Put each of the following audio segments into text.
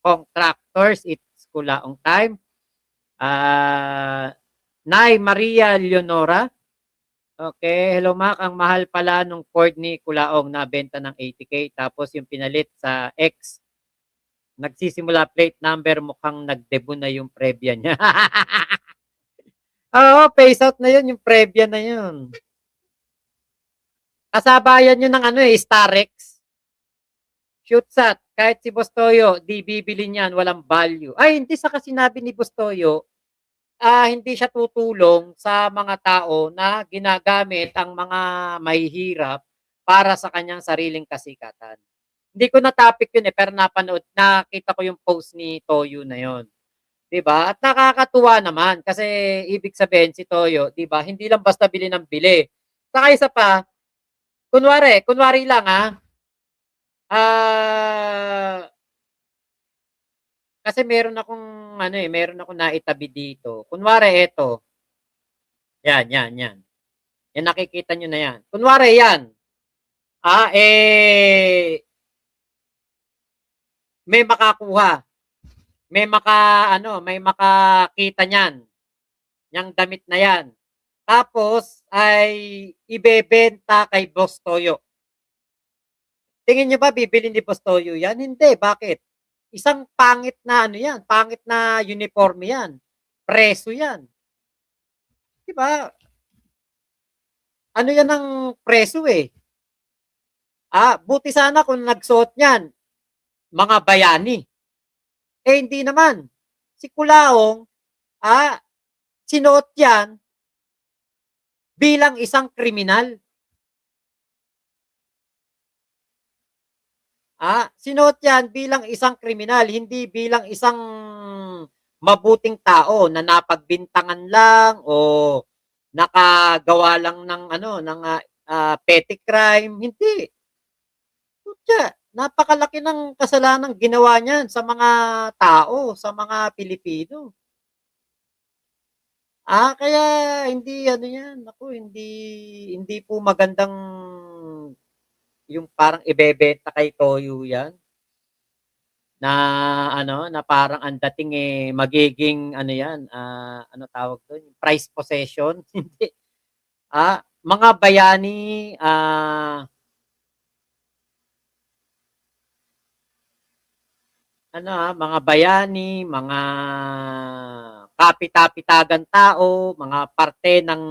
contractors. It's Kulaong time. Nay Maria Leonora. Okay, hello Mac. Ang mahal pala nung Ford ni Kulaong na benta ng 80K. Tapos yung pinalit sa X, nagsisimula plate number, mukhang nagdebo na yung Previa niya. Oo, phase out na yun, yung Previa na yun. Kasabayan yun ng ano eh, Starex. Shootsat, kahit si Bostoyo, di bibili niyan, walang value. Ay, hindi sa sinabi ni Bostoyo, hindi siya tutulong sa mga tao na ginagamit ang mga mahihirap para sa kanyang sariling kasikatan. Hindi ko na topic yun eh, pero nakita ko yung post ni Toyo na yun. 'Di ba? At nakakatuwa naman kasi ibig sabihin si Toyo, 'di ba? Hindi lang basta bili ng bili. Saka isa pa, kunwari lang ah, kasi meron akong naitabi dito. Kunwari ito, yan. Yan nakikita nyo na yan. Kunwari yan, may makakuha, may makakita niyan, yang damit na yan. Tapos ay ibebenta kay Boss Toyo. Tingin nyo ba bibili ni Boss Toyo yan? Hindi. Bakit? Isang pangit na yan, pangit na uniforme yan. Preso yan. Diba? Ano yan ang preso eh. Buti sana kung nagsuot niyan, mga bayani. Hindi naman. Si Kulaong, sinuot yan bilang isang kriminal. Sinuot yan bilang isang kriminal, hindi bilang isang mabuting tao na napagbintangan lang o nakagawa lang ng petty crime. Hindi. Kutya, napakalaki ng kasalanan ginawa niyan sa mga tao, sa mga Pilipino. Kaya hindi yan. Ako, hindi po magandang yung parang ibebenta kay Toyo yan. Na parang ang dating magiging yan, ano tawag doon, price possession. Hindi. Mga bayani, mga bayani, mga kapitapitagan tao, mga parte ng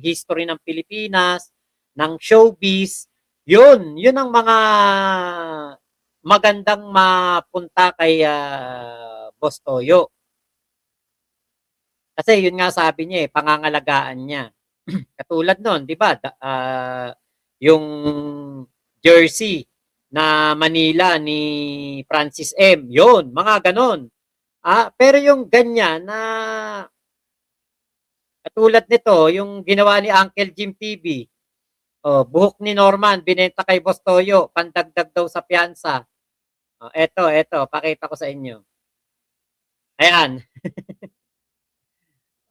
history ng Pilipinas, ng showbiz, yun ang mga magandang mapunta kay Boss Toyo. Kasi yun nga sabi niya pangangalagaan niya. Katulad nun, di ba? Yung jersey na Manila ni Francis M. Yun, mga ganon. Pero yung ganyan na katulad nito, yung ginawa ni Uncle Jim TV, buhok ni Norman, binenta kay Boss Toyo, pandagdag daw sa piyansa. Eto, pakita ko sa inyo. Ayan.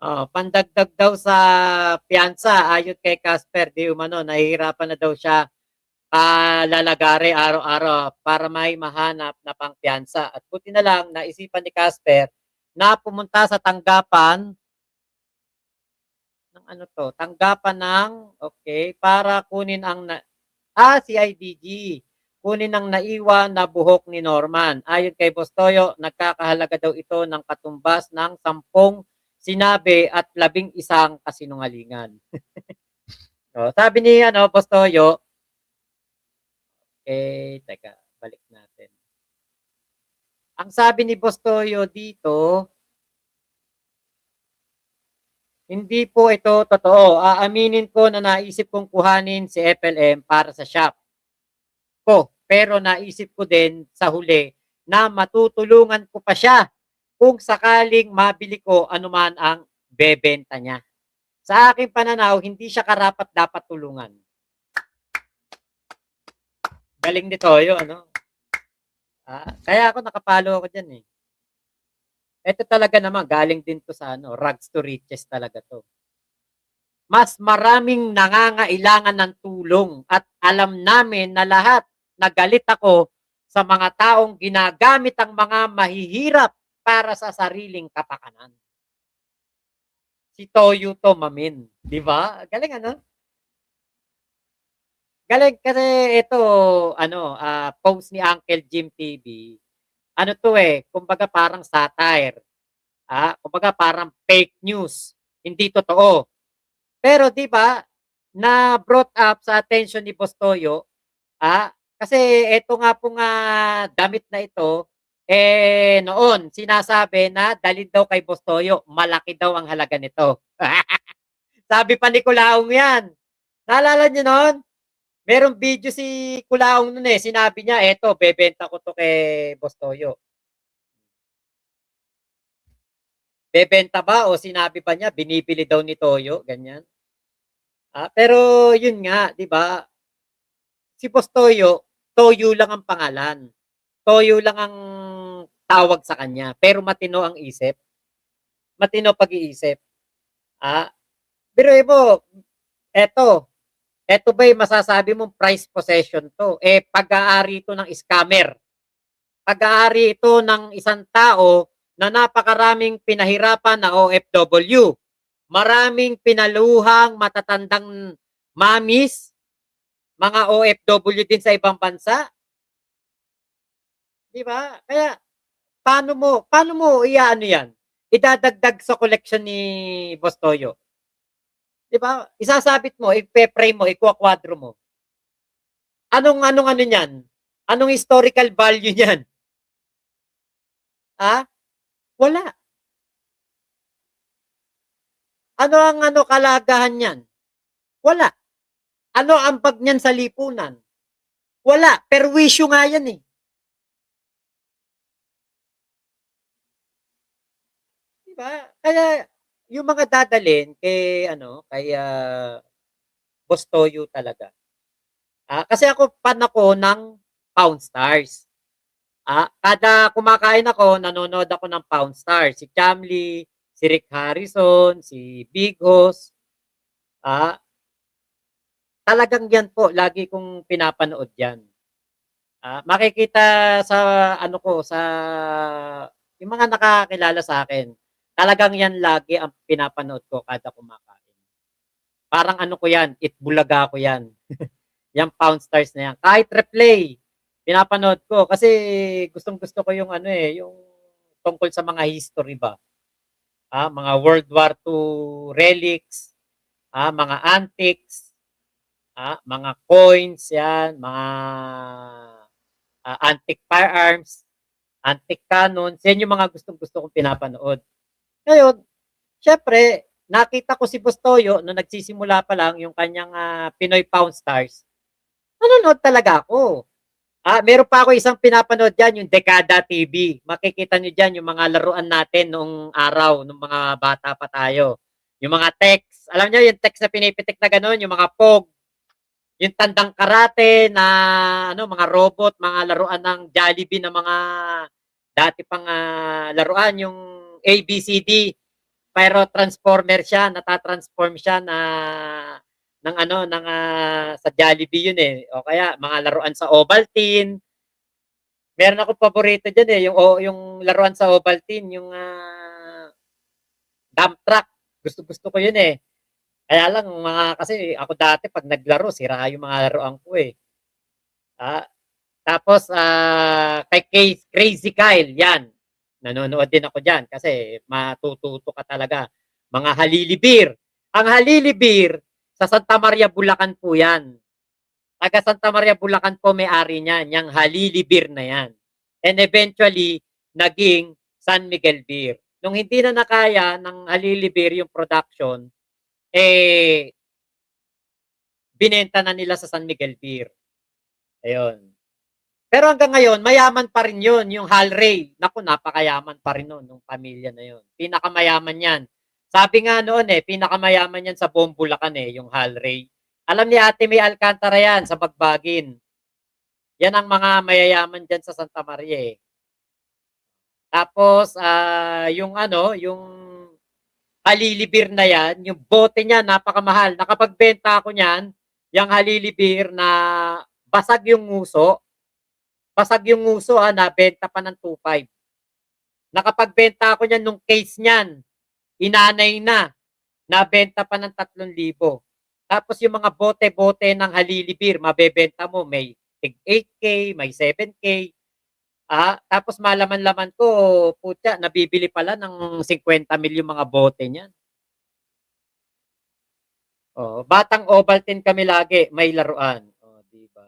Pandagdag daw sa piyansa, ayon kay Casper, di umano, nahihirapan na daw siya lalagari araw-araw para may mahanap na pangpiyansa. At buti na lang, naisipan ni Casper na pumunta sa tanggapan ng para kunin ang CIDG. Kunin ang naiwan na buhok ni Norman. Ayon kay Bostoyo, nagkakahalaga daw ito ng katumbas ng 10 sinabi at 11 kasinungalingan. Sabi ni Bostoyo, teka, balik natin. Ang sabi ni Bostoyo dito, hindi po ito totoo. Aaminin ko na naisip kong kuhanin si FLM para sa shop ko. Pero naisip ko din sa huli na matutulungan ko pa siya kung sakaling mabili ko anuman ang bebenta niya. Sa aking pananaw, hindi siya karapat-dapat tulungan. Galing nito yun, kaya ako nakapalo ako dyan eh. Ito talaga naman, galing din to sa rags to riches talaga to. Mas maraming nangangailangan ng tulong at alam namin na lahat nagalit ako sa mga taong ginagamit ang mga mahihirap para sa sariling kapakanan. Si Toyo to, mamin. Di ba? Galing ano? Galing kasi ito, ano, post ni Uncle Jim TV. Ano to eh, kumbaga parang satire. Kumbaga parang fake news. Hindi totoo. Pero 'di ba, na brought up sa attention ni Boss Toyo, kasi eto nga pong, damit na ito, eh, noon sinasabi na dalhin daw kay Boss Toyo, malaki daw ang halaga nito. Sabi pa ni Kulaong 'yan. Naalala niyo nun? Merong video si Kulaong nun, eh, sinabi niya, "Eto bebenta ko 'to kay Boss Toyo." Bebenta ba o sinabi pa niya binibili daw ni Toyo, ganyan. Pero yun nga, 'di ba, si Boss Toyo, Toyo lang ang pangalan. Toyo lang ang tawag sa kanya, pero matino ang isip, matino pag-iisip. Ah, Biruin mo, eto, eto ba'y masasabi mong prized possession 'to, eh, pag-aari ito ng scammer. Pag-aari ito ng isang tao na napakaraming pinahirapan na OFW. Maraming pinaluhang matatandang mommies, mga OFW din sa ibang bansa, 'di ba? Kaya paano mo i-aano 'yan, idadagdag sa collection ni Boss Toyo, 'di ba? Isasabit mo, ipe-frame mo, ikukwadro mo. Anong ano niyan, anong historical value niyan? Ah, Wala. Ano ang ano kalagahan niyan? Wala. Ano ambag niyan sa lipunan? Wala, perwisyo nga 'yan, eh, 'di ba? Kaya yung mga dadalhin kay ano, kay, Boss Toyo talaga. Kasi ako fan ako ng Pawn Stars. Kada kumakain ako, nanonood ako ng Pawn Stars. Si Chamli, si Rick Harrison, si Big Hoss, ah, talagang 'yan po lagi kong pinapanood 'yan. Makikita sa ano ko, sa yung mga nakakakilala sa'kin, talagang 'yan lagi ang pinapanood ko kada kumakain. Parang ano ko 'yan, Itbulaga ko 'yan. Yang Pawn Stars na 'yan. Kahit replay, pinapanood ko kasi gustong-gusto ko yung ano, eh, yung tungkol sa mga history ba. Mga World War II relics, mga antiques, mga coins 'yan, mga, antique firearms, antique cannons, 'yan yung mga gustong-gusto kong pinapanood. Ngayon, siyempre nakita ko si Boss Toyo nung nagsisimula pa lang yung kanyang, Pinoy Pawn Stars, nanonood talaga ako. Meron pa ako isang pinapanood diyan, yung Dekada TV. Makikita niyo diyan yung mga laruan natin noong araw, nung mga bata pa tayo. Yung mga text, alam niyo yung text na pinipitik na gano'n, yung mga POG, yung tandang karate na ano, mga robot, mga laruan ng Jollibee na mga dati pang, laruan, yung ABCD, pero transformer siya, nata-transform siya na ng ano, ng, sa Jollibee yun, eh, o kaya mga laruan sa Ovaltine. Meron akong paborito diyan, eh, yung laruan sa Ovaltine, yung, dump truck. Gustong-gusto ko yun, eh. Kaya lang kasi ako dati 'pag naglaro sira yung mga laruan ko, eh. Ah, Tapos, kay Crazy Kyle, 'yan. Nanonood din ako diyan kasi matututo ka talaga. Mga Halilibir. Ang Halilibir sa Santa Maria, Bulacan po 'yan. Taga Santa Maria, Bulacan po may-ari niyan, yang Halili Beer na yan. And eventually, naging San Miguel Beer. Nung hindi na nakaya ng Halili Beer yung production, eh, binenta na nila sa San Miguel Beer. Ayun. Pero hanggang ngayon, mayaman pa rin yun, yung Halray. Naku, napakayaman pa rin nun, nung pamilya na yun. Pinakamayaman yan. Sabi nga noon eh, pinakamayaman yan sa buong Bulacan eh, yung Halray. Alam ni Ate May Alcantara yan sa Bagbagin. Yan ang mga mayayaman diyan sa Santa Maria, eh. Tapos, yung ano, yung Halili na yan, yung bote niya napakamahal. Nakapagbenta ako niyan, yang Halili na basag yung nguso. Basag yung nguso ha, nabenta pa ng 2.5. Nakapagbenta ako niyan nung case niyan. Inanay na. Nabenta pa ng 3,000. Tapos yung mga bote-bote ng Halilibir, mabebenta mo, may tig 8K, may 7K. Tapos malaman-laman ko, putya, nabibili pala ng 50 mil yung mga bote niyan. Oh, batang Ovaltine kami lagi, may laruan. Oh, di ba?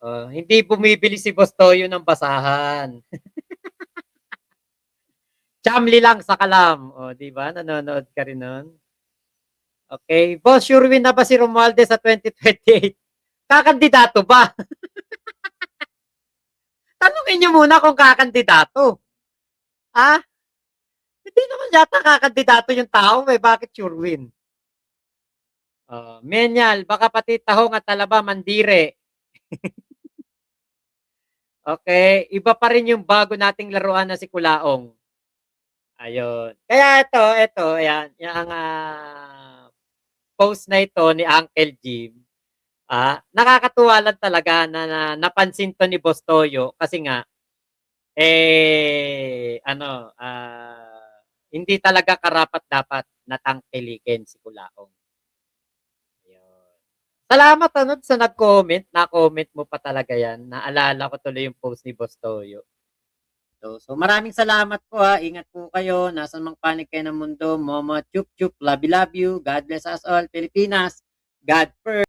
Oh, hindi bumibili si Boss Toyo ng basahan. Chamli lang sa kalam. Oh, di ba? Nanonood ka rin nun. Okay. Boss, sure win na ba si Romualdez sa 2028? Kakandidato ba? Tanungin niyo muna kung kakandidato. Ah, hindi naman yata kakandidato yung tao eh. Bakit sure win? Menyal, baka pati tahong at talaba mandire. Okay, iba pa rin yung bago nating laruan na si Kulaong. Ayun. Kaya ito, ayan, yung post na ito ni Uncle Jim, nakakatuwa lang talaga napansin to ni Boss Toyo kasi nga, hindi talaga karapat-dapat na tangkilikin si Kulaong. Ayun. Salamat sa nag-comment, na-comment mo pa talaga yan. Naalala ko tuloy yung post ni Boss Toyo. So maraming salamat po ha. Ingat po kayo. Nasaan mang panig kayo ng mundo. Momo, chup chup, love you. God bless us all. Pilipinas, God first.